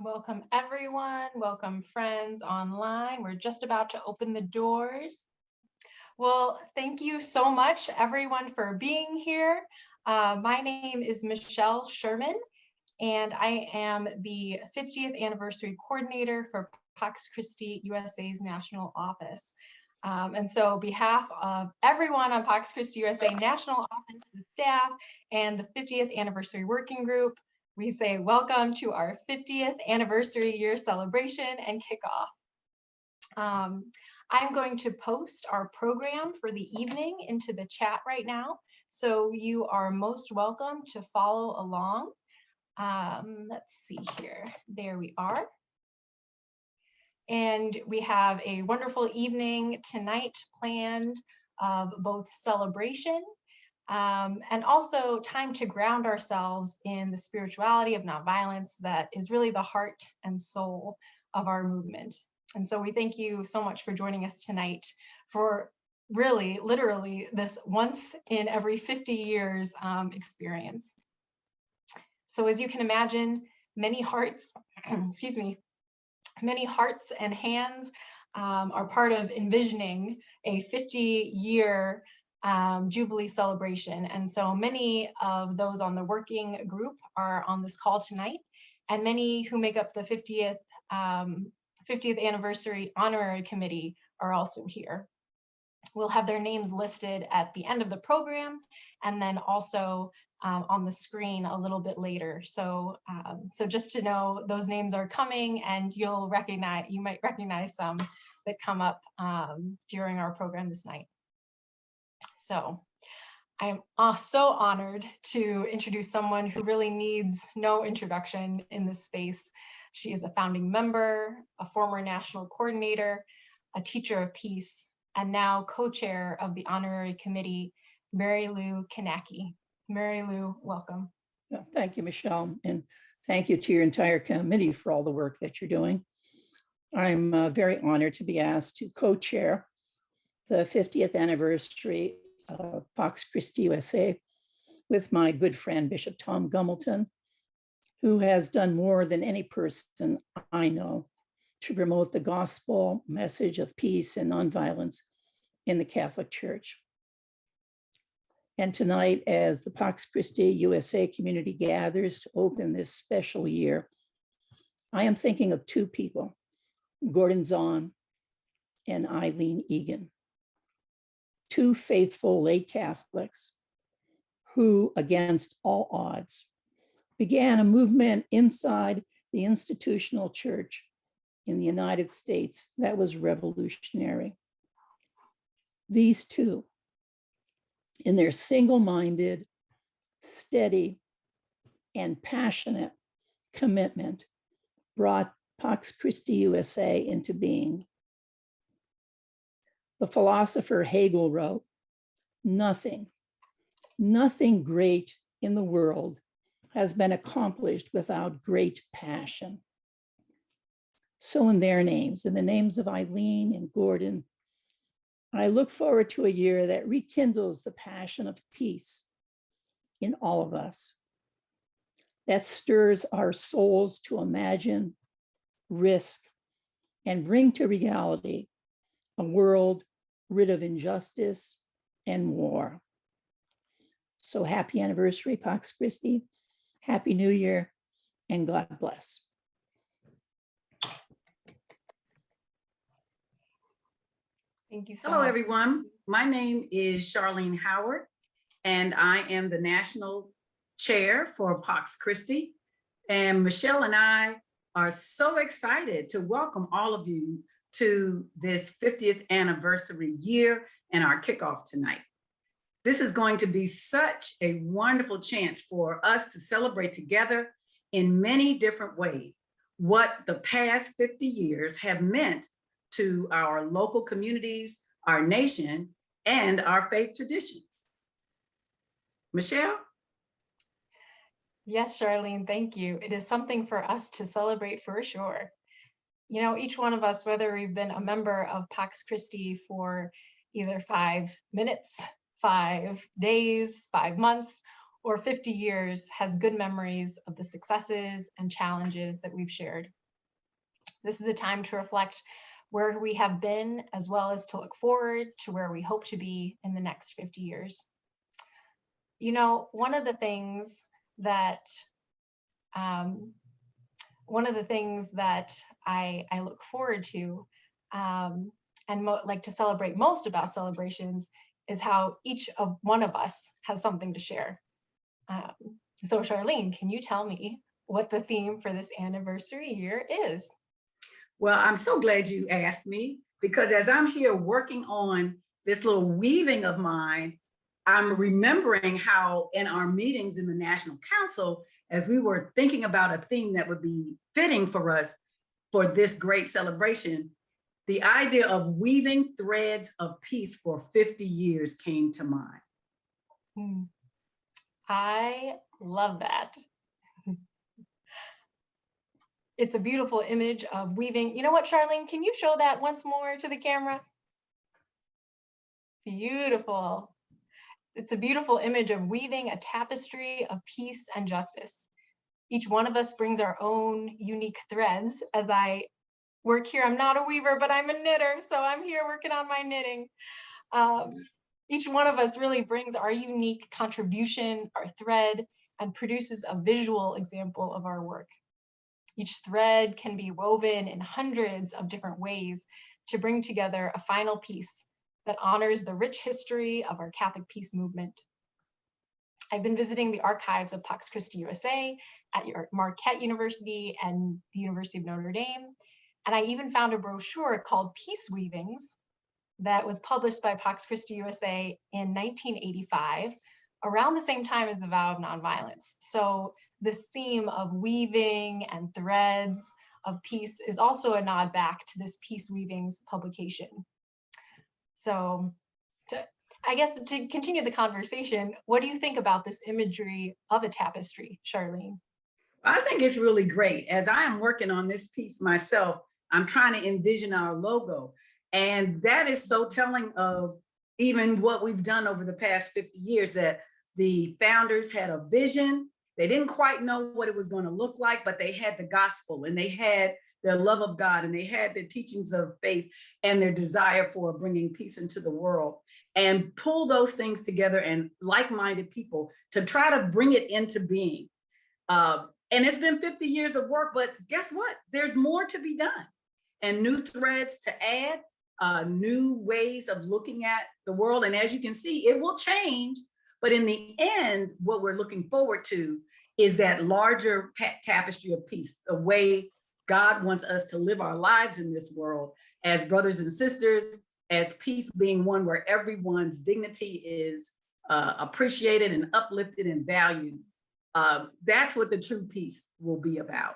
Welcome everyone, welcome friends online. We're just about to open the doors. Well, thank you so much everyone for being here. My name is Michelle Sherman and I am the 50th anniversary coordinator for Pax Christi USA's national office. And so on behalf of everyone on Pax Christi USA national office, the staff, and the 50th anniversary working group, we say welcome to our 50th anniversary year celebration and kickoff. I'm going to post our program for the evening into the chat right now, so you are most welcome to follow along. Let's see here, there we are. And we have a wonderful evening tonight planned of both celebration and also time to ground ourselves in the spirituality of nonviolence that is really the heart and soul of our movement. And so we thank you so much for joining us tonight for really, literally, this once in every 50 years experience. So as you can imagine, many hearts, excuse me, many hearts and hands are part of envisioning a 50-year Jubilee celebration. And so many of those on the working group are on this call tonight, and many who make up the 50th anniversary Honorary Committee are also here. We'll have their names listed at the end of the program and then also on the screen a little bit later. So, so just to know those names are coming, and you might recognize some that come up during our program this night. So I'm so honored to introduce someone who really needs no introduction in this space. She is a founding member, a former national coordinator, a teacher of peace, and now co-chair of the Honorary Committee, Mary Lou Kownacki. Mary Lou, welcome. Thank you, Michelle, and thank you to your entire committee for all the work that you're doing. I'm very honored to be asked to co-chair the 50th anniversary of Pax Christi USA with my good friend, Bishop Tom Gumbleton, who has done more than any person I know to promote the gospel message of peace and nonviolence in the Catholic Church. And tonight, as the Pax Christi USA community gathers to open this special year, I am thinking of two people, Gordon Zahn and Eileen Egan, two faithful lay Catholics who, against all odds, began a movement inside the institutional church in the United States that was revolutionary. These two, in their single-minded, steady, and passionate commitment, brought Pax Christi USA into being. The philosopher Hegel wrote, nothing great in the world has been accomplished without great passion. So in their names, in the names of Eileen and Gordon, I look forward to a year that rekindles the passion of peace in all of us, that stirs our souls to imagine, risk, and bring to reality a world rid of injustice and war. So happy anniversary, Pax Christi. Happy New Year, and God bless. Thank you so Hello, much. everyone. My name is Charlene Howard, and I am the national chair for Pax Christi. And Michelle and I are so excited to welcome all of you to this 50th anniversary year and our kickoff tonight. This is going to be such a wonderful chance for us to celebrate together in many different ways what the past 50 years have meant to our local communities, our nation, and our faith traditions. Michelle? Yes, Charlene, thank you. It is something for us to celebrate for sure. You know, each one of us, whether we've been a member of Pax Christi for either 5 minutes, 5 days, 5 months, or 50 years has good memories of the successes and challenges that we've shared. This is a time to reflect where we have been, as well as to look forward to where we hope to be in the next 50 years. You know, one of the things that I look forward to and like to celebrate most about celebrations is how each of one of us has something to share. So Charlene, can you tell me what the theme for this anniversary year is? Well, I'm so glad you asked me, because as I'm here working on this little weaving of mine, I'm remembering how in our meetings in the National Council, as we were thinking about a theme that would be fitting for us for this great celebration, the idea of weaving threads of peace for 50 years came to mind. I love that. It's a beautiful image of weaving. You know what, Charlene, can you show that once more to the camera? Beautiful. It's a beautiful image of weaving a tapestry of peace and justice. Each one of us brings our own unique threads. As I work here, I'm not a weaver, but I'm a knitter, so I'm here working on my knitting. Each one of us really brings our unique contribution, our thread, and produces a visual example of our work. Each thread can be woven in hundreds of different ways to bring together a final piece that honors the rich history of our Catholic peace movement. I've been visiting the archives of Pax Christi USA at Marquette University and the University of Notre Dame, and I even found a brochure called Peace Weavings that was published by Pax Christi USA in 1985, around the same time as the Vow of Nonviolence. So this theme of weaving and threads of peace is also a nod back to this Peace Weavings publication. So I guess to continue the conversation, what do you think about this imagery of a tapestry, Charlene? I think it's really great. As I am working on this piece myself, I'm trying to envision our logo. And that is so telling of even what we've done over the past 50 years, that the founders had a vision. They didn't quite know what it was going to look like, but they had the gospel and they had their love of God and they had their teachings of faith and their desire for bringing peace into the world, and pull those things together and like-minded people to try to bring it into being. And it's been 50 years of work, but guess what? There's more to be done and new threads to add, new ways of looking at the world. And as you can see, it will change. But in the end, what we're looking forward to is that larger tapestry of peace, the way God wants us to live our lives in this world as brothers and sisters, as peace being one where everyone's dignity is appreciated and uplifted and valued. That's what the true peace will be about.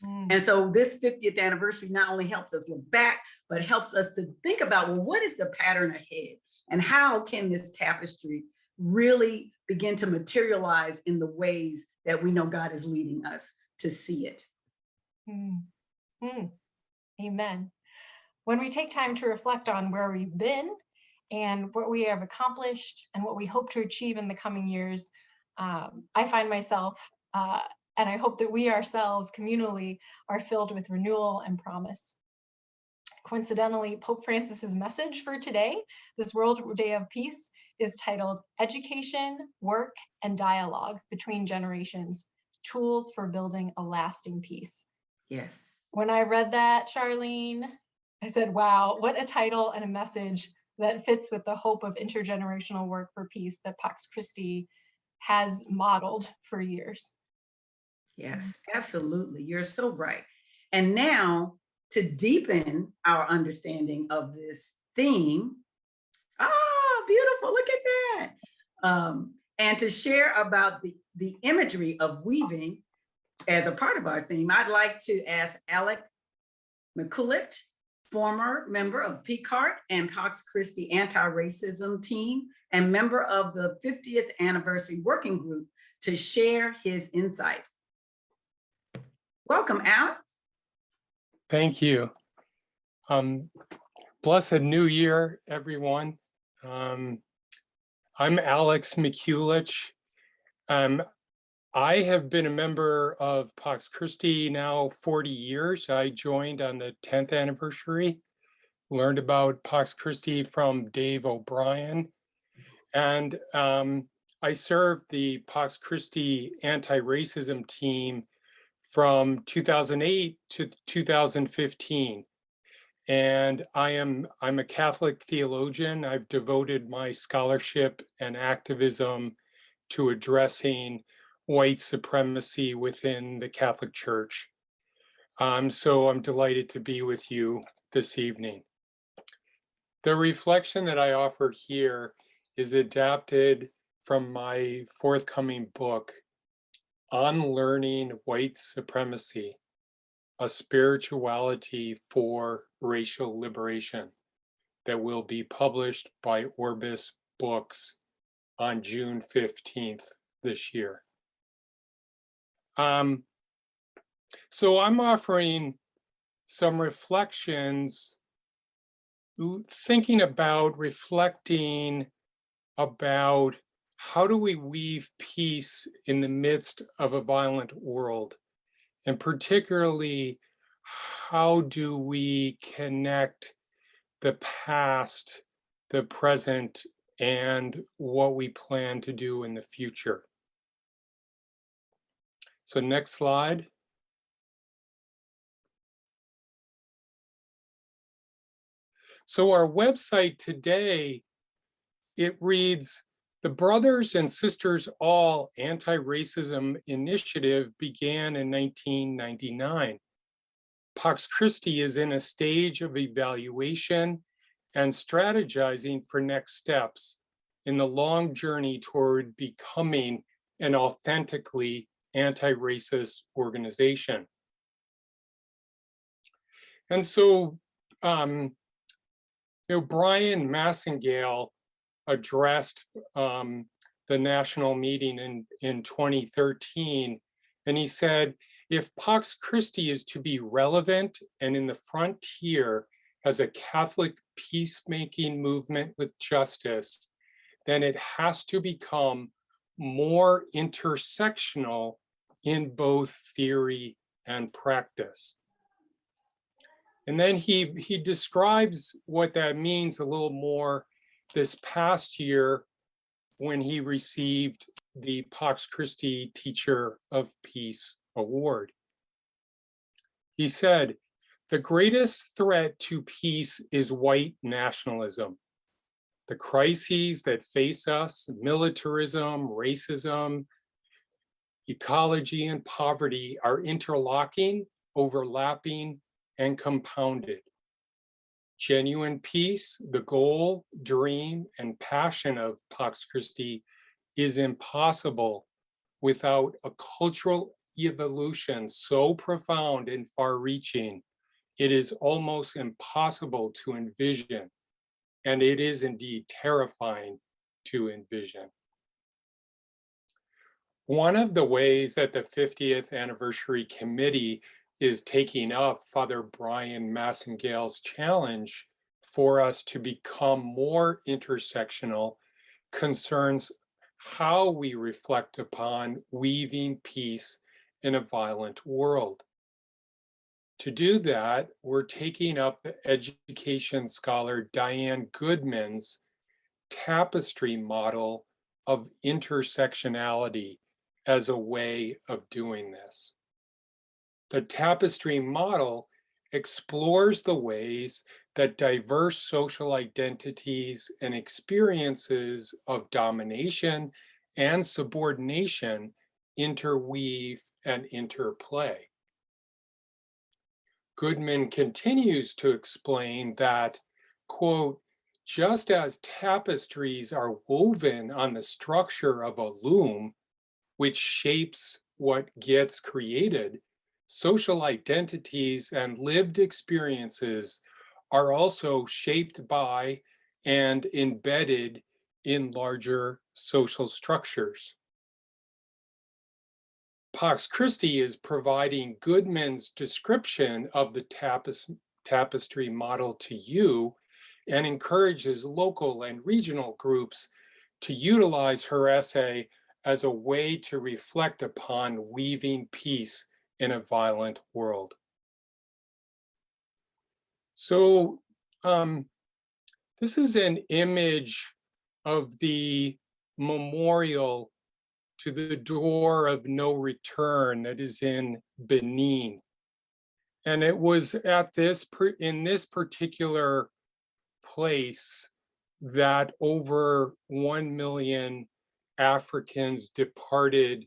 And so this 50th anniversary not only helps us look back, but helps us to think about, well, what is the pattern ahead? And how can this tapestry really begin to materialize in the ways that we know God is leading us to see it? Amen. When we take time to reflect on where we've been and what we have accomplished and what we hope to achieve in the coming years, I find myself, and I hope that we ourselves communally are filled with renewal and promise. Coincidentally, Pope Francis's message for today, this World Day of Peace, is titled Education, Work, and Dialogue Between Generations, Tools for Building a Lasting Peace. Yes. When I read that, Charlene, I said, wow, what a title and a message that fits with the hope of intergenerational work for peace that Pax Christi has modeled for years. Yes, absolutely. You're so right. And now to deepen our understanding of this theme, beautiful, look at that. And to share about the imagery of weaving as a part of our theme, I'd like to ask Alec McCulloch, former member of PCART and Pax Christi anti-racism team and member of the 50th anniversary working group, to share his insights. Welcome, Alex. Thank you. Blessed New Year, everyone. I'm Alex McCulloch, I have been a member of Pax Christi now 40 years. I joined on the 10th anniversary, learned about Pax Christi from Dave O'Brien, and I served the Pax Christi anti-racism team from 2008 to 2015. And I'm a Catholic theologian. I've devoted my scholarship and activism to addressing white supremacy within the Catholic Church. So I'm delighted to be with you this evening. The reflection that I offer here is adapted from my forthcoming book, Unlearning White Supremacy, A Spirituality for Racial Liberation, that will be published by Orbis Books on June 15th this year. So I'm offering some reflections, reflecting about how do we weave peace in the midst of a violent world? And particularly, how do we connect the past, the present, and what we plan to do in the future? So next slide. So our website today, it reads, the Brothers and Sisters All Anti-Racism Initiative began in 1999. Pax Christi is in a stage of evaluation and strategizing for next steps in the long journey toward becoming an authentically anti-racist organization. And so, Brian Massengale addressed the national meeting in 2013, and he said, if Pax Christi is to be relevant and in the frontier as a Catholic peacemaking movement with justice, then it has to become more intersectional in both theory and practice. And then he describes what that means a little more this past year when he received the Pax Christi Teacher of Peace Award. He said, the greatest threat to peace is white nationalism. The crises that face us, militarism, racism, ecology, and poverty are interlocking, overlapping, and compounded. Genuine peace, the goal, dream, and passion of Pax Christi, is impossible without a cultural evolution so profound and far-reaching, it is almost impossible to envision, and it is indeed terrifying to envision. One of the ways that the 50th Anniversary Committee is taking up Father Brian Massengale's challenge for us to become more intersectional concerns how we reflect upon weaving peace in a violent world. To do that, we're taking up the education scholar Diane Goodman's Tapestry model of intersectionality as a way of doing this. The Tapestry model explores the ways that diverse social identities and experiences of domination and subordination interweave and interplay. Goodman continues to explain that, quote, just as tapestries are woven on the structure of a loom, which shapes what gets created, social identities and lived experiences are also shaped by and embedded in larger social structures. Pax Christi is providing Goodman's description of the tapestry model to you and encourages local and regional groups to utilize her essay as a way to reflect upon weaving peace in a violent world. So this is an image of the memorial to the door of no return that is in Benin. And it was at in this particular place that over 1 million Africans departed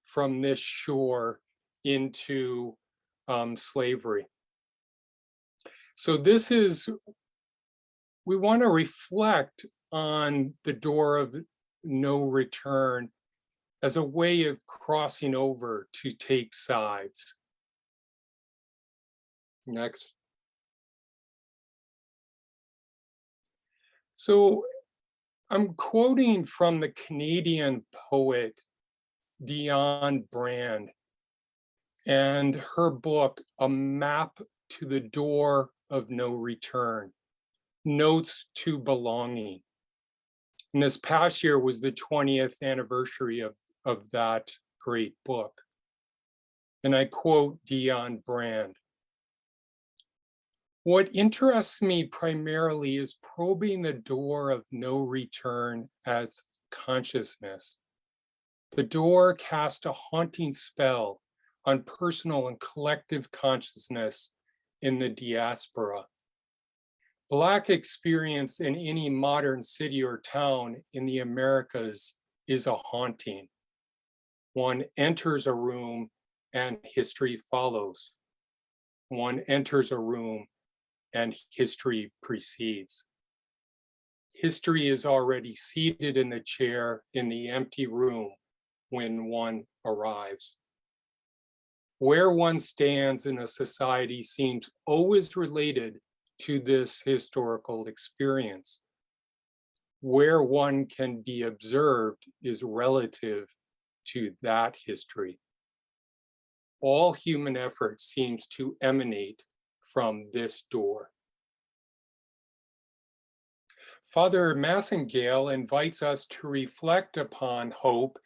from this shore into slavery. So this is, we want to reflect on the door of no return as a way of crossing over to take sides. Next. So I'm quoting from the Canadian poet Diane Brand and her book, A Map to the Door of No Return, Notes to Belonging. And this past year was the 20th anniversary of that great book. And I quote Diane Brand. What interests me primarily is probing the door of no return as consciousness. The door cast a haunting spell on personal and collective consciousness in the diaspora. Black experience in any modern city or town in the Americas is a haunting. One enters a room and history follows. One enters a room and history precedes. History is already seated in the chair in the empty room when one arrives. Where one stands in a society seems always related to this historical experience. Where one can be observed is relative to that history. All human effort seems to emanate from this door. Father Massengale invites us to reflect upon hope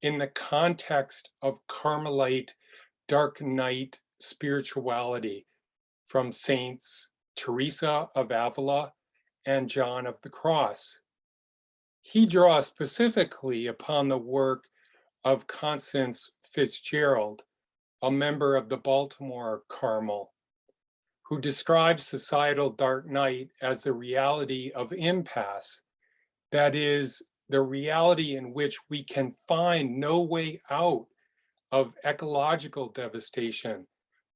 in the context of Carmelite dark night spirituality from Saints Teresa of Avila and John of the Cross. He draws specifically upon the work of Constance Fitzgerald, a member of the Baltimore Carmel, who describes societal dark night as the reality of impasse, that is, the reality in which we can find no way out of ecological devastation,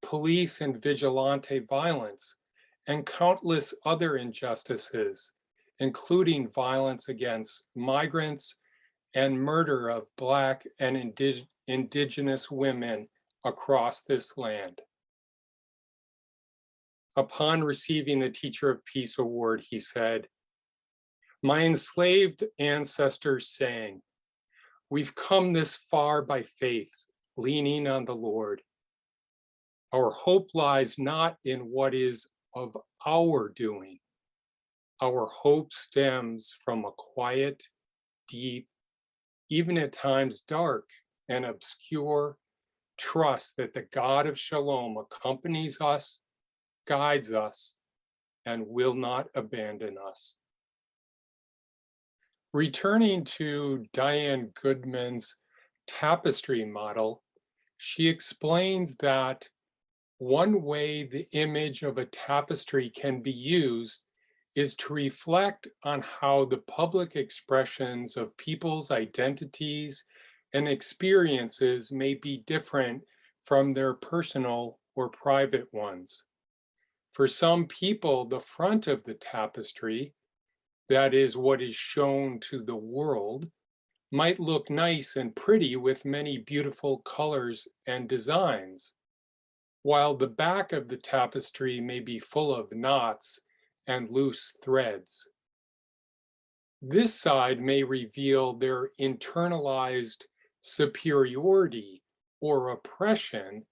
police and vigilante violence, and countless other injustices, including violence against migrants and murder of Black and Indigenous women across this land. Upon receiving the Teacher of Peace Award, he said, "My enslaved ancestors sang, 'We've come this far by faith, leaning on the Lord. Our hope lies not in what is of our doing. Our hope stems from a quiet, deep, even at times dark and obscure trust that the God of Shalom accompanies us, guides us, and will not abandon us.'" Returning to Diane Goodman's Tapestry model, she explains that one way the image of a tapestry can be used is to reflect on how the public expressions of people's identities and experiences may be different from their personal or private ones. For some people, the front of the tapestry, that is what is shown to the world, might look nice and pretty with many beautiful colors and designs, while the back of the tapestry may be full of knots and loose threads. This side may reveal their internalized superiority or oppression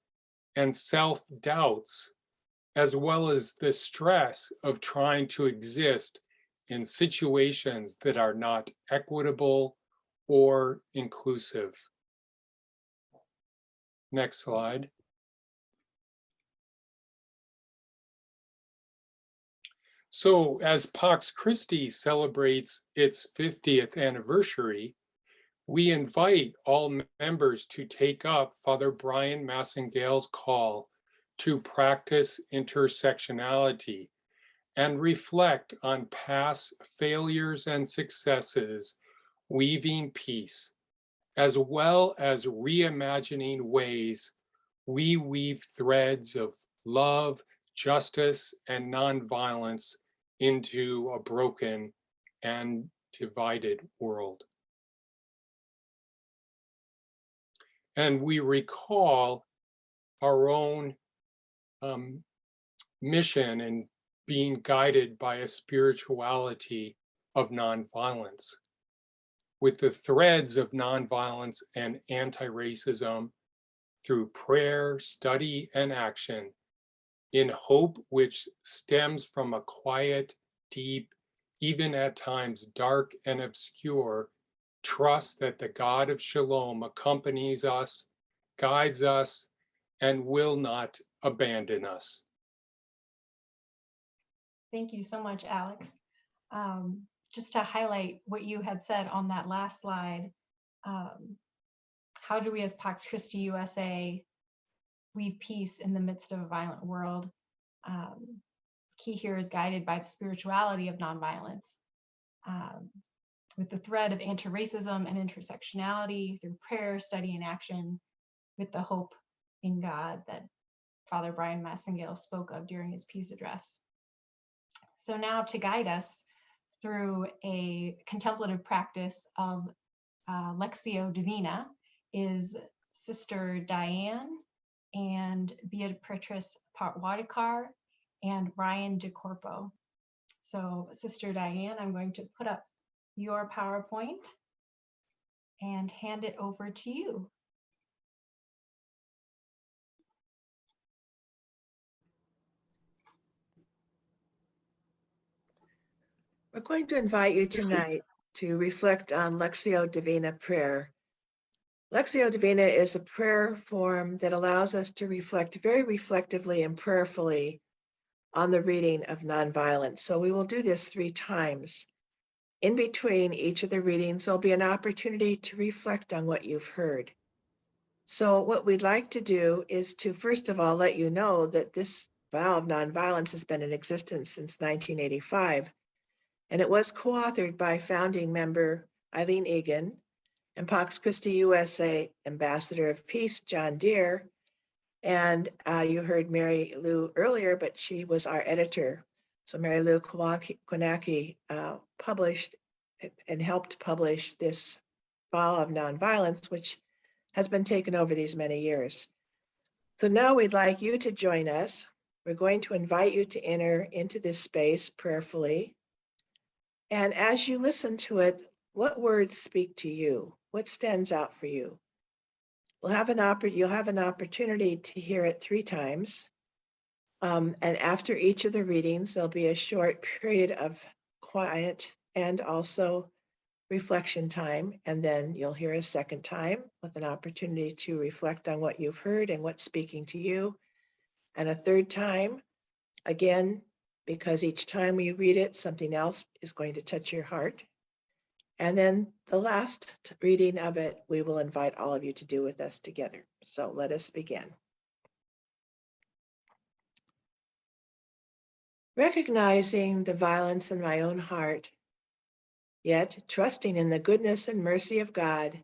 and self-doubts, as well as the stress of trying to exist in situations that are not equitable or inclusive. Next slide. So as Pax Christi celebrates its 50th anniversary, we invite all members to take up Father Brian Massengale's call to practice intersectionality and reflect on past failures and successes, weaving peace, as well as reimagining ways we weave threads of love, justice, and nonviolence into a broken and divided world. And we recall our own mission in being guided by a spirituality of nonviolence, with the threads of nonviolence and anti-racism through prayer, study, and action, in hope which stems from a quiet, deep, even at times dark and obscure, trust that the God of Shalom accompanies us, guides us, and will not abandon us. Thank you so much, Alex. Just to highlight what you had said on that last slide, how do we as Pax Christi USA weave peace in the midst of a violent world? Key here is guided by the spirituality of nonviolence, with the thread of anti-racism and intersectionality through prayer, study, and action, with the hope in God that Father Brian Massengale spoke of during his peace address. So now to guide us through a contemplative practice of Lectio Divina is Sister Diane and Beatrice Wadikar and Ryan DeCorpo. So Sister Diane, I'm going to put up your PowerPoint and hand it over to you. We're going to invite you tonight to reflect on Lectio Divina prayer. Lectio Divina is a prayer form that allows us to reflect very reflectively and prayerfully on the reading of nonviolence. So we will do this 3 times. In between each of the readings, there'll be an opportunity to reflect on what you've heard. So what we'd like to do is to, first of all, let you know that this vow of nonviolence has been in existence since 1985. And it was co-authored by founding member Eileen Egan and Pax Christi USA Ambassador of Peace, John Deere. And you heard Mary Lou earlier, but she was our editor. So Mary Lou Kownacki published and helped publish this Vow of Nonviolence, which has been taken over these many years. So now we'd like you to join us. We're going to invite you to enter into this space prayerfully. And as you listen to it, what words speak to you? What stands out for you? You'll have an opportunity to hear it 3 times. And after each of the readings, there'll be a short period of quiet and also reflection time. And then you'll hear a second time with an opportunity to reflect on what you've heard and what's speaking to you. And a third time, again, because each time you read it, something else is going to touch your heart. And then the last reading of it, we will invite all of you to do with us together. So let us begin. Recognizing the violence in my own heart, yet trusting in the goodness and mercy of God,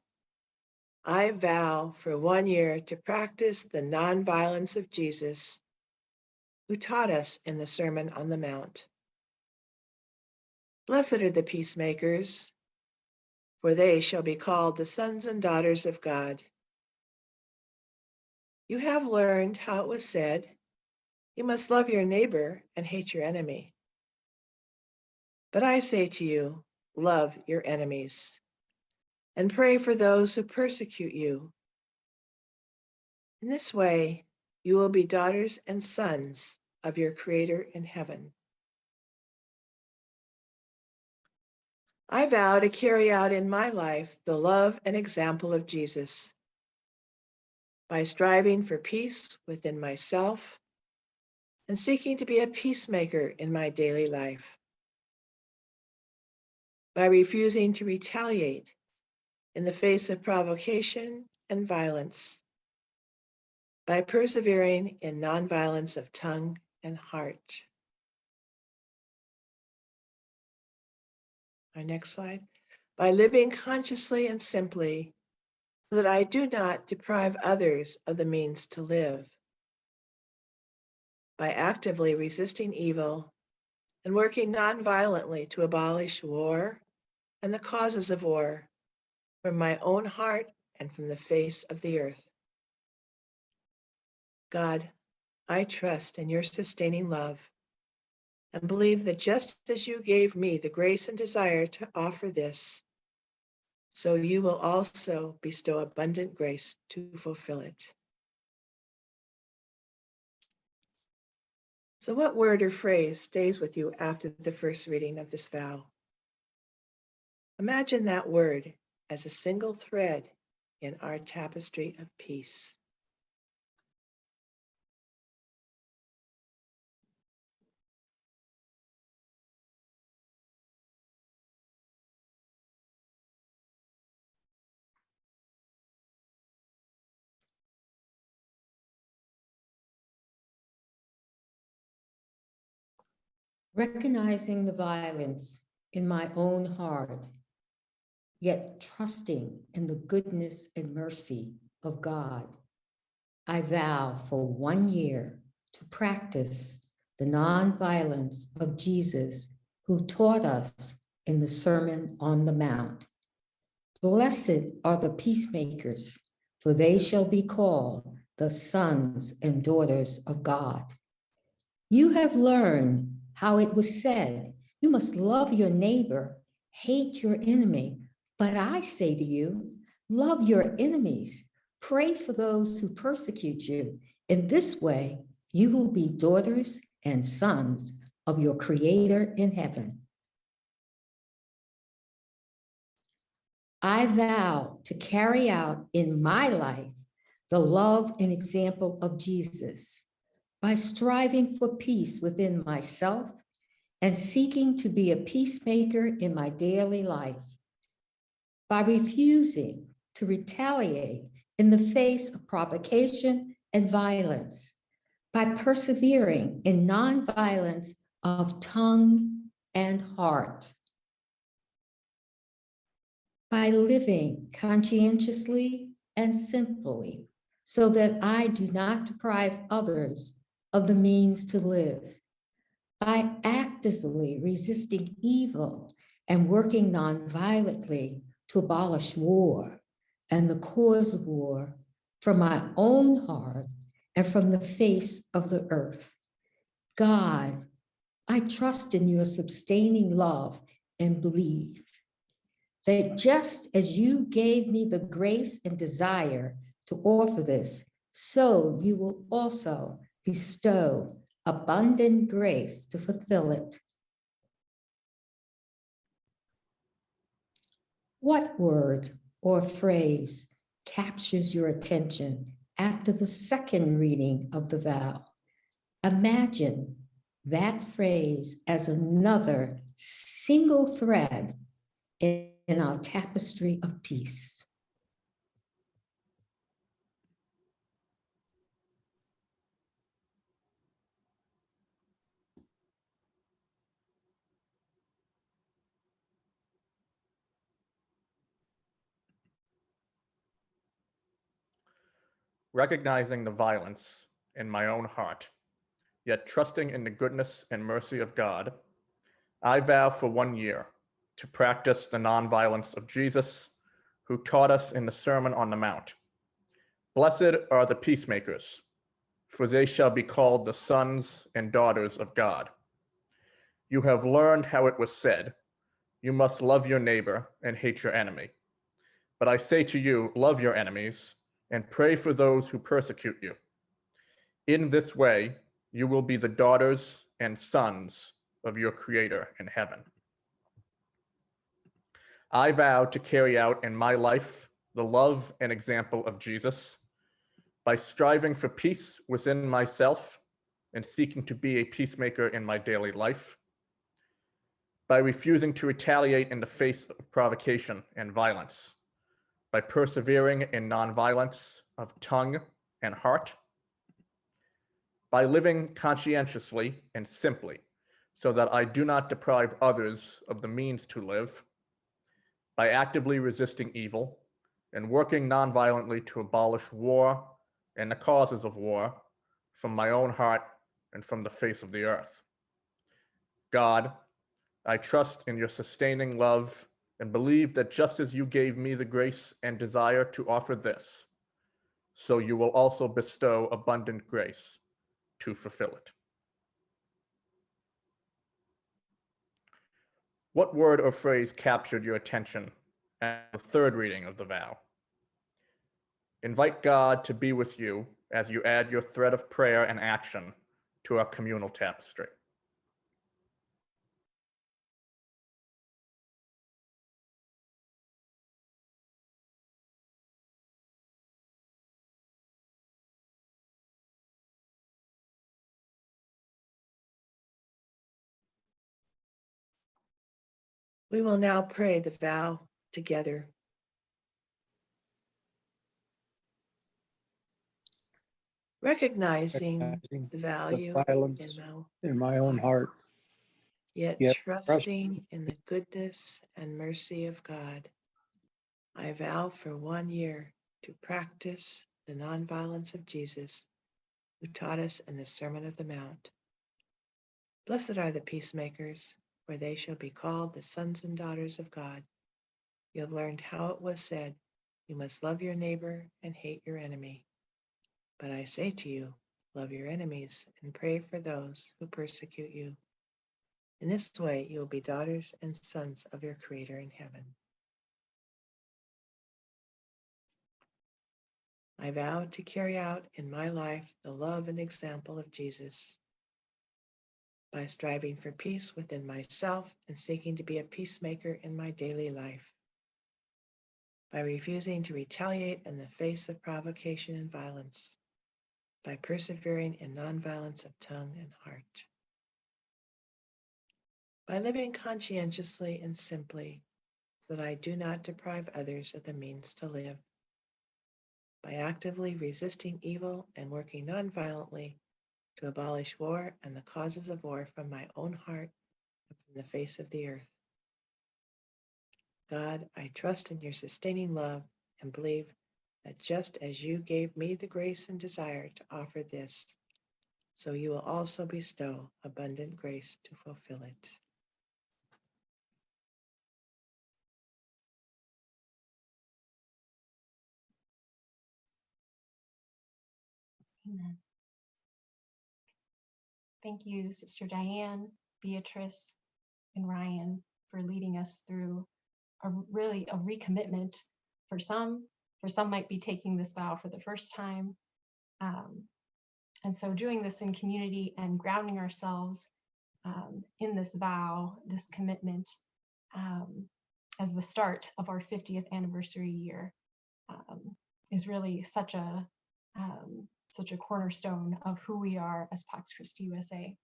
I vow for 1 year to practice the nonviolence of Jesus, who taught us in the Sermon on the Mount. Blessed are the peacemakers, for they shall be called the sons and daughters of God. You have learned how it was said, you must love your neighbor and hate your enemy. But I say to you, love your enemies and pray for those who persecute you. In this way, you will be daughters and sons of your Creator in heaven. I vow to carry out in my life the love and example of Jesus by striving for peace within myself and seeking to be a peacemaker in my daily life, by refusing to retaliate in the face of provocation and violence, by persevering in nonviolence of tongue and heart. Our next slide. By living consciously and simply so that I do not deprive others of the means to live, by actively resisting evil and working nonviolently to abolish war and the causes of war from my own heart and from the face of the earth. God, I trust in your sustaining love and believe that just as you gave me the grace and desire to offer this, so you will also bestow abundant grace to fulfill it. So what word or phrase stays with you after the first reading of this vow? Imagine that word as a single thread in our tapestry of peace. Recognizing the violence in my own heart, yet trusting in the goodness and mercy of God, I vow for 1 year to practice the nonviolence of Jesus, who taught us in the Sermon on the Mount. Blessed are the peacemakers, for they shall be called the sons and daughters of God. You have learned how it was said, you must love your neighbor, hate your enemy. But I say to you, love your enemies, pray for those who persecute you. In this way, you will be daughters and sons of your Creator in heaven. I vow to carry out in my life the love and example of Jesus by striving for peace within myself and seeking to be a peacemaker in my daily life, by refusing to retaliate in the face of provocation and violence, by persevering in nonviolence of tongue and heart, by living conscientiously and simply so that I do not deprive others of the means to live, by actively resisting evil and working nonviolently to abolish war and the cause of war from my own heart and from the face of the earth. God, I trust in your sustaining love and believe that just as you gave me the grace and desire to offer this, so you will also bestow abundant grace to fulfill it. What word or phrase captures your attention after the second reading of the vow? Imagine that phrase as another single thread in our tapestry of peace. Recognizing the violence in my own heart, yet trusting in the goodness and mercy of God, I vow for 1 year to practice the nonviolence of Jesus, who taught us in the Sermon on the Mount. Blessed are the peacemakers, for they shall be called the sons and daughters of God. You have learned how it was said, you must love your neighbor and hate your enemy. But I say to you, love your enemies and pray for those who persecute you. In this way, you will be the daughters and sons of your Creator in heaven. I vow to carry out in my life the love and example of Jesus by striving for peace within myself and seeking to be a peacemaker in my daily life, by refusing to retaliate in the face of provocation and violence, by persevering in nonviolence of tongue and heart, by living conscientiously and simply so that I do not deprive others of the means to live, by actively resisting evil and working nonviolently to abolish war and the causes of war from my own heart and from the face of the earth. God, I trust in your sustaining love and believe that just as you gave me the grace and desire to offer this, so you will also bestow abundant grace to fulfill it. What word or phrase captured your attention at the third reading of the vow? Invite God to be with you as you add your thread of prayer and action to our communal tapestry. We will now pray the vow together. Recognizing the value violence in my own heart, yet trusting in the goodness and mercy of God, I vow for 1 year to practice the nonviolence of Jesus, who taught us in the Sermon of the Mount. Blessed are the peacemakers, for they shall be called the sons and daughters of God. You have learned how it was said, you must love your neighbor and hate your enemy. But I say to you, love your enemies and pray for those who persecute you. In this way, you will be daughters and sons of your Creator in heaven. I vow to carry out in my life the love and example of Jesus by striving for peace within myself and seeking to be a peacemaker in my daily life, by refusing to retaliate in the face of provocation and violence, by persevering in nonviolence of tongue and heart, by living conscientiously and simply so that I do not deprive others of the means to live, by actively resisting evil and working nonviolently to abolish war and the causes of war from my own heart and from the face of the earth. God, I trust in your sustaining love and believe that just as you gave me the grace and desire to offer this, so you will also bestow abundant grace to fulfill it. Amen. Thank you, Sister Diane, Beatrice, and Ryan for leading us through a recommitment for some. For some might be taking this vow for the first time. And so doing this in community and grounding ourselves in this vow, this commitment, as the start of our 50th anniversary year is really such a cornerstone of who we are as Pax Christi USA.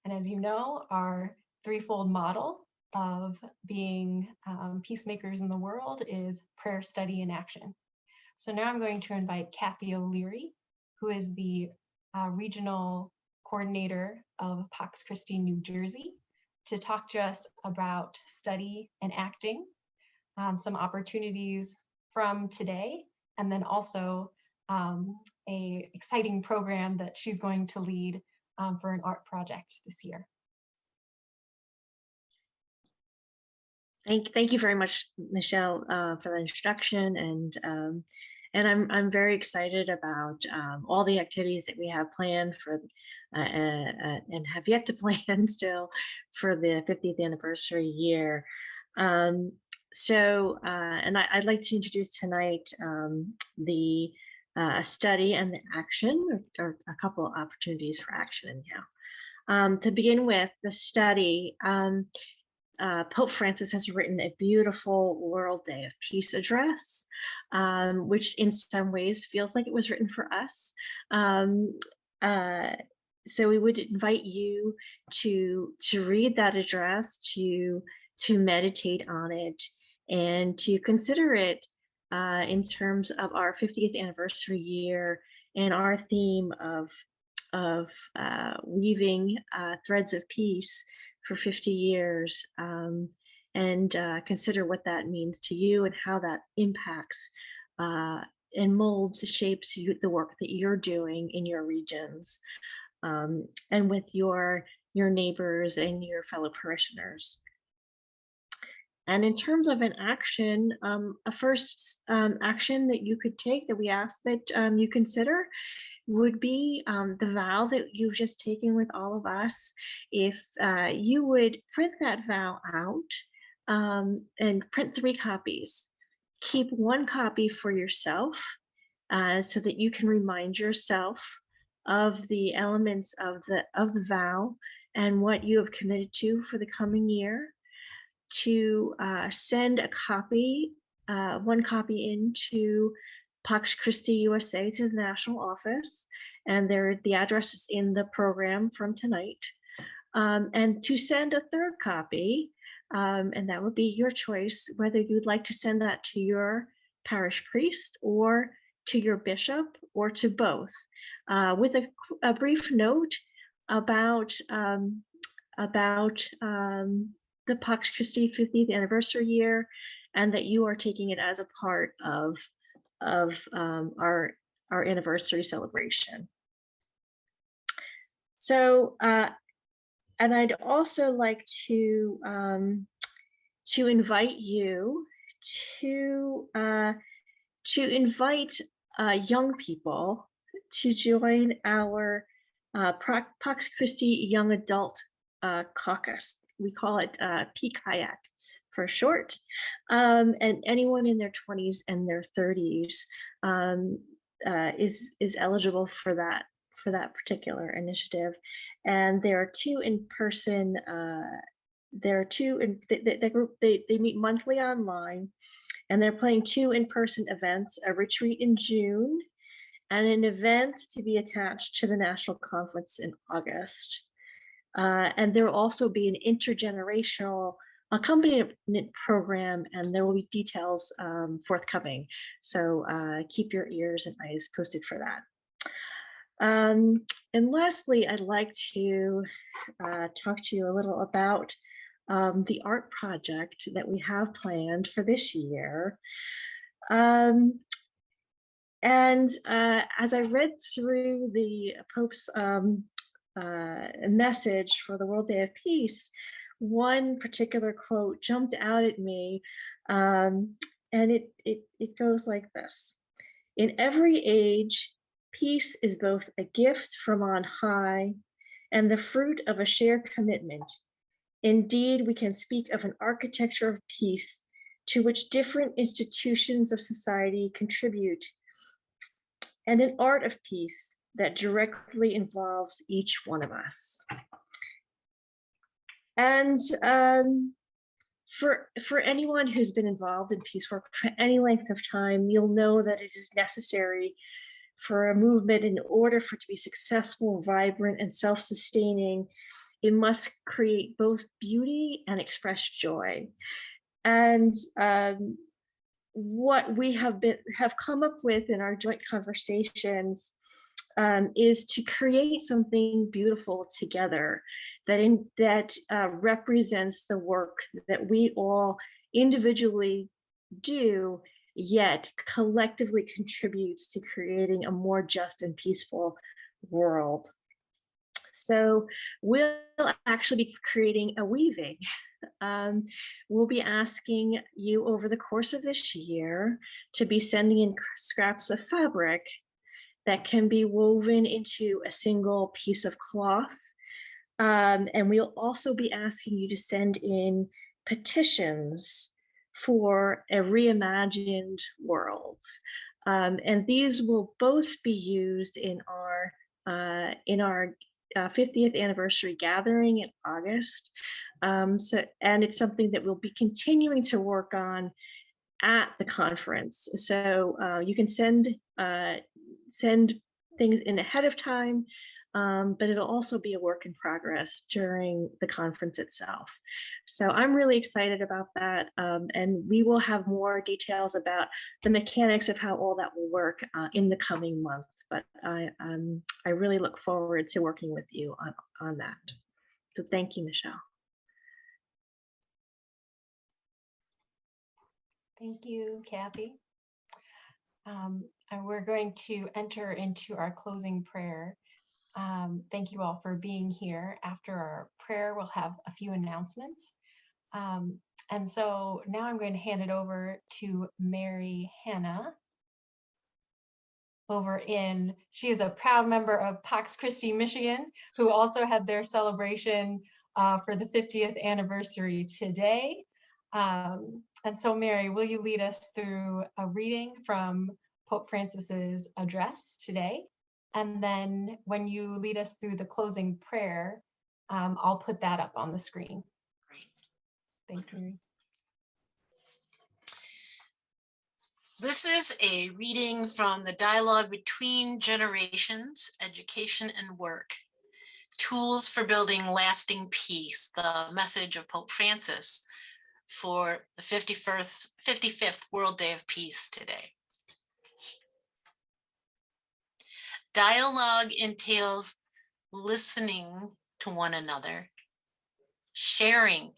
And as you know, our threefold model of being peacemakers in the world is prayer, study, and action. So now I'm going to invite Kathy O'Leary, who is the regional coordinator of Pax Christi New Jersey, to talk to us about study and acting, some opportunities from today, and then also a exciting program that she's going to lead for an art project this year. Thank you very much, Michelle, for the introduction, and I'm very excited about all the activities that we have planned for and have yet to plan still for the 50th anniversary year. And I'd like to introduce tonight the study and the action, or a couple of opportunities for action. To begin with, the study. Pope Francis has written a beautiful World Day of Peace address, which in some ways feels like it was written for us. So we would invite you to read that address, to meditate on it, and to consider it in terms of our 50th anniversary year and our theme of weaving threads of peace for 50 years, and consider what that means to you and how that impacts and molds, shapes the work that you're doing in your regions, and with your neighbors and your fellow parishioners. And in terms of an action, a first action that you could take, that we ask that you consider, would be the vow that you've just taken with all of us. If you would print that vow out and print 3 copies, keep 1 copy for yourself so that you can remind yourself of the elements of the vow and what you have committed to for the coming year. To send a copy, 1 copy into Pax Christi USA, to the national office, and the address is in the program from tonight. And to send a 3rd copy, and that would be your choice, whether you'd like to send that to your parish priest or to your bishop or to both, with a brief note about the Pax Christi 50th anniversary year, and that you are taking it as a part of our anniversary celebration. So, and I'd also like to invite you to invite young people to join our Pax Christi Young Adult Caucus. We call it PKAYAC for short, and anyone in their 20s and their 30s is eligible for that particular initiative. And there are 2 in-person. They meet monthly online, and they're planning 2 in-person events: a retreat in June and an event to be attached to the national conference in August. And there will also be an intergenerational accompaniment program, and there will be details forthcoming. So keep your ears and eyes posted for that. And lastly, I'd like to talk to you a little about the art project that we have planned for this year. And as I read through the Pope's message for the World Day of Peace, one particular quote jumped out at me, and it goes like this: "In every age, peace is both a gift from on high and the fruit of a shared commitment. Indeed, we can speak of an architecture of peace to which different institutions of society contribute, and an art of peace that directly involves each one of us." And for anyone who's been involved in peace work for any length of time, you'll know that it is necessary for a movement, in order for it to be successful, vibrant, and self-sustaining, it must create both beauty and express joy. And what we have come up with in our joint conversations is to create something beautiful together that represents the work that we all individually do, yet collectively contributes to creating a more just and peaceful world. So we'll actually be creating a weaving. We'll be asking you over the course of this year to be sending in scraps of fabric that can be woven into a single piece of cloth. And we'll also be asking you to send in petitions for a reimagined world. And these will both be used in our 50th anniversary gathering in August. And it's something that we'll be continuing to work on at the conference. So you can send things in ahead of time, but it'll also be a work in progress during the conference itself. So I'm really excited about that. And we will have more details about the mechanics of how all that will work in the coming month. But I really look forward to working with you on that. So thank you, Michelle. Thank you, Kathy. And we're going to enter into our closing prayer. Thank you all for being here. After our prayer, we'll have a few announcements. And so now I'm going to hand it over to Mary Hannah. She is a proud member of Pax Christi, Michigan, who also had their celebration for the 50th anniversary today. And so Mary, will you lead us through a reading from Pope Francis's address today? And then when you lead us through the closing prayer, I'll put that up on the screen. Great. Thanks, Mary. This is a reading from the Dialogue Between Generations, Education and Work, Tools for Building Lasting Peace, the message of Pope Francis for the 55th World Day of Peace today. Dialogue entails listening to one another, sharing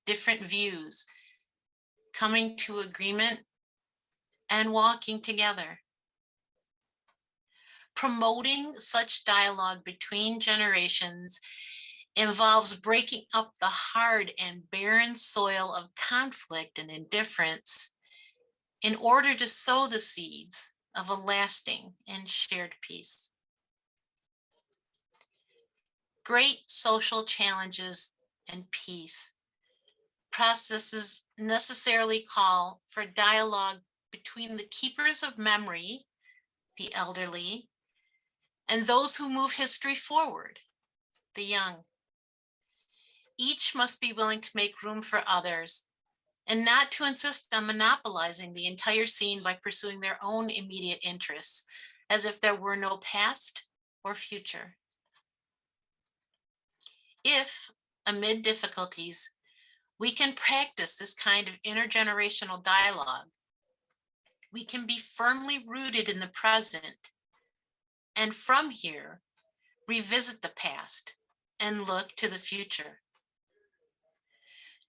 different views, coming to agreement, and walking together. Promoting such dialogue between generations involves breaking up the hard and barren soil of conflict and indifference in order to sow the seeds of a lasting and shared peace. Great social challenges and peace processes necessarily call for dialogue between the keepers of memory, the elderly, and those who move history forward, the young. Each must be willing to make room for others and not to insist on monopolizing the entire scene by pursuing their own immediate interests, as if there were no past or future. If, amid difficulties, we can practice this kind of intergenerational dialogue, we can be firmly rooted in the present, and from here, revisit the past and look to the future.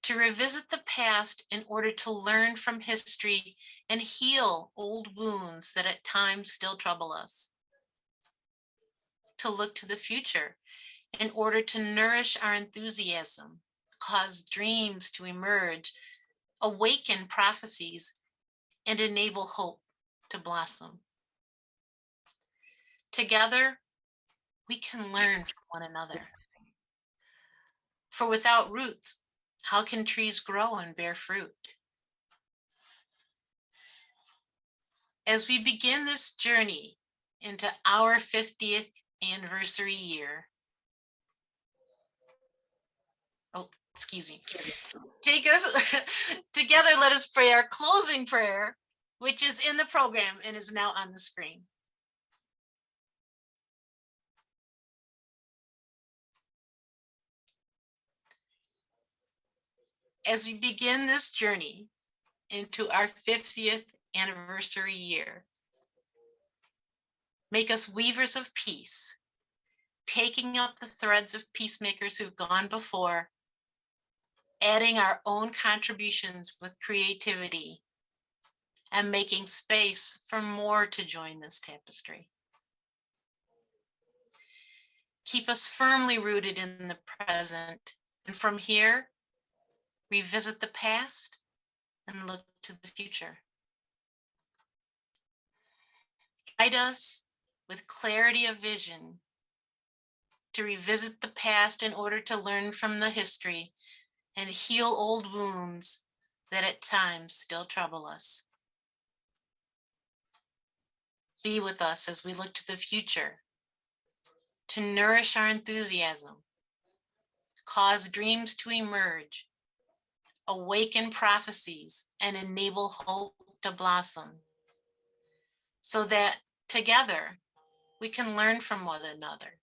To revisit the past in order to learn from history and heal old wounds that at times still trouble us. To look to the future in order to nourish our enthusiasm, cause dreams to emerge, awaken prophecies, and enable hope to blossom. Together, we can learn from one another. For without roots, how can trees grow and bear fruit? As we begin this journey into our 50th anniversary year, take us together, let us pray our closing prayer, which is in the program and is now on the screen. As we begin this journey into our 50th anniversary year, make us weavers of peace, taking up the threads of peacemakers who've gone before, adding our own contributions with creativity, and making space for more to join this tapestry. Keep us firmly rooted in the present, and from here, revisit the past and look to the future. Guide us with clarity of vision to revisit the past in order to learn from the history and heal old wounds that at times still trouble us. Be with us as we look to the future to nourish our enthusiasm, cause dreams to emerge, awaken prophecies, and enable hope to blossom, so that together we can learn from one another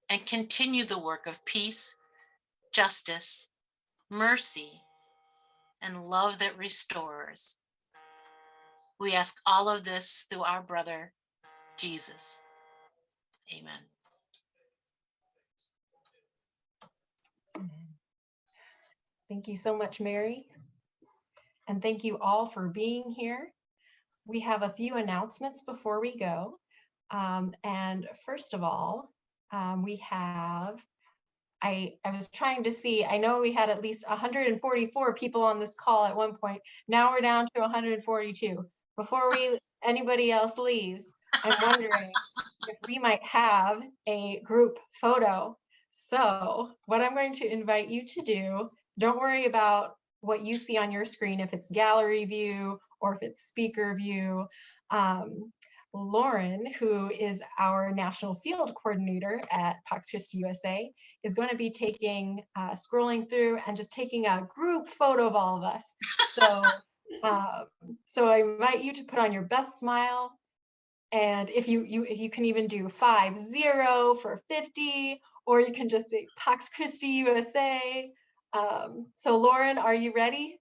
and continue the work of peace, justice, mercy, and love that restores. We ask all of this through our brother, Jesus. Amen. Thank you so much, Mary. And thank you all for being here. We have a few announcements before we go. And first of all, we have, I was trying to see, I know we had at least 144 people on this call at one point. Now we're down to 142. Before anybody else leaves, I'm wondering if we might have a group photo. So what I'm going to invite you to do, don't worry about what you see on your screen, if it's gallery view or if it's speaker view. Lauren, who is our national field coordinator at Pax Christi USA, is going to be taking, scrolling through and just taking a group photo of all of us. So, so I invite you to put on your best smile. And if you can even do 50 for 50, or you can just say Pax Christi USA. So Lauren, are you ready?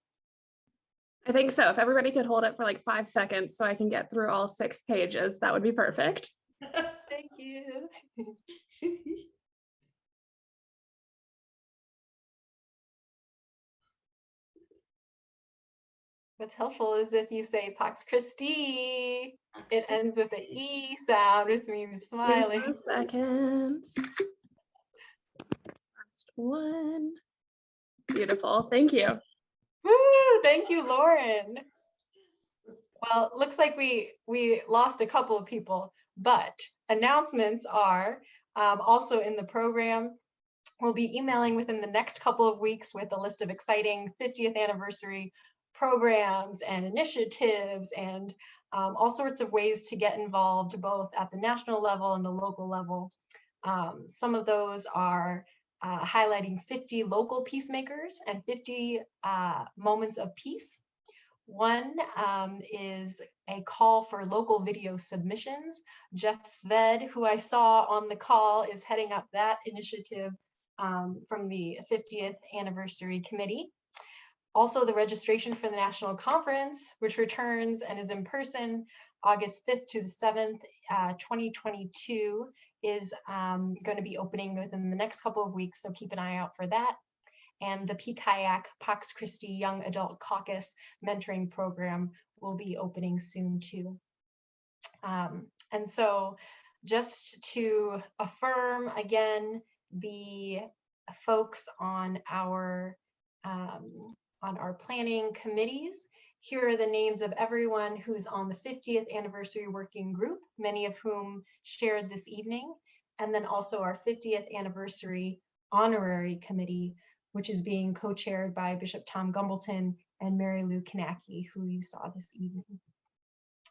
I think so. If everybody could hold it for like 5 seconds so I can get through all 6 pages, that would be perfect. Thank you. What's helpful is if you say Pax Christi, it ends with an E sound, which means smiling. 1 second. Last one. Beautiful. Thank you. Woo, thank you, Lauren. Well, looks like we lost a couple of people, but announcements are also in the program. We'll be emailing within the next couple of weeks with a list of exciting 50th anniversary programs and initiatives and all sorts of ways to get involved both at the national level and the local level. Some of those are highlighting 50 local peacemakers and 50 moments of peace. One is a call for local video submissions. Jeff Sved, who I saw on the call, is heading up that initiative from the 50th Anniversary Committee. Also, the registration for the National Conference, which returns and is in person August 5th to the 7th, 2022, is going to be opening within the next couple of weeks, so keep an eye out for that. And the PKAC Pax Christi Young Adult Caucus Mentoring Program will be opening soon too. And so just to affirm again, the folks on our planning committees, here are the names of everyone who's on the 50th Anniversary Working Group, many of whom shared this evening, and then also our 50th Anniversary Honorary Committee, which is being co-chaired by Bishop Tom Gumbleton and Mary Lou Kownacki, who you saw this evening.